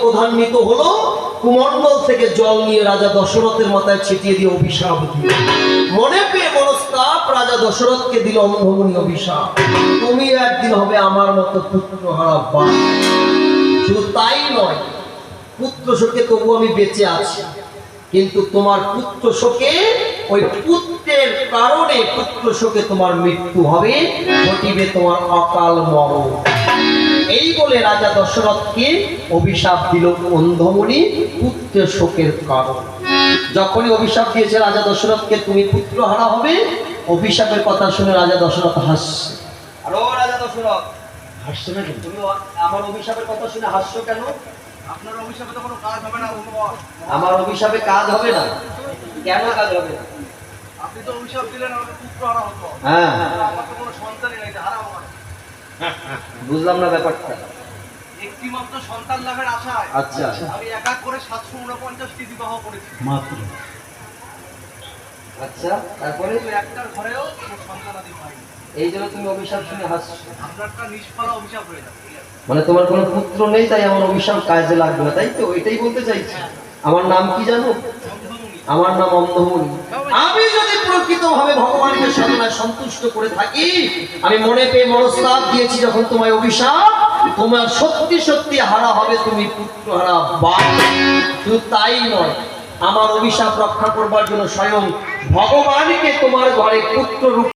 প্রধান্বিত হলো কুমণ্ডল থেকে জল নিয়ে রাজা দশরথের মাথায় ছিটিয়ে দিয়ে অভিশাপ দিল। মনে পেয়ে মনস্তাপ রাজা দশরথকে দিল অন্ধমণি অভিশাপ, তুমি একদিন হবে আমার মতো পুত্রহারা বাপ। শুধু তাই নয়, পুত্র শোকে তবু আমি বেঁচে আছি, কিন্তু তোমার পুত্র শোকে, ওই পুত্রের কারণে পুত্র শোকে তোমার মৃত্যু হবে, ঘটিবে তোমার অকাল মরণ। এই বলে রাজা দশরথকে অভিশাপ দিল অন্ধমণি পুত্রের শোকের কারণ। যখনই অভিশাপ দিয়েছে রাজা দশরথকে তুমি পুত্র হারা হবে, অভিশাপের কথা শুনে রাজা দশরথ হাসছে। আরো রাজা দশরথ হাসছে না, তুমি আমার অভিশাপের কথা শুনে হাসছো কেন? আপনার অভিশাপে তো কোনো কাজ হবে না। আমার অভিশাপে কাজ হবে না? কেন কাজ হবে না? আপনি তো অভিশাপ দিলেন আমাকে পুত্র হারা হতো। হ্যাঁ, আমার তো কোনো সন্তানই নাই, হারা হবো। বুঝলাম না ব্যাপারটা। একটি মাত্র সন্তান লাভের আশায় আচ্ছা, আমি এক এক করে 749টি বিবাহ করেছি মাত্র। আচ্ছা, তারপরে একটার ঘরেও কোনো সন্তানাদি পাইনি। এই জন্য তুমি অভিশাপ শুনে হাসছো। আপনারটা নিষ্ফল অভিশাপ হয়ে যাবে। মানে তোমার কোনো পুত্র নেই, তাই আমার অভিশাপ কাজে লাগবে না, তাই তো? এটাই বলতে চাইছি। আমার নাম কি জানো? আমার নাম অন্ধমণি। আমি যদি প্রকৃতভাবে ভগবানকে সাধনায় সন্তুষ্ট করে থাকি, আমি মনে পেয়ে মনস্তাপ দিয়েছি যখন তোমায় অভিশাপ, তোমার সত্যি সত্যি হারা হবে, তুমি পুত্র হারা বাপ। শুধু তাই নয়, আমার অভিশাপ রক্ষা করবার জন্য স্বয়ং ভগবানকে তোমার ঘরে পুত্র রূপ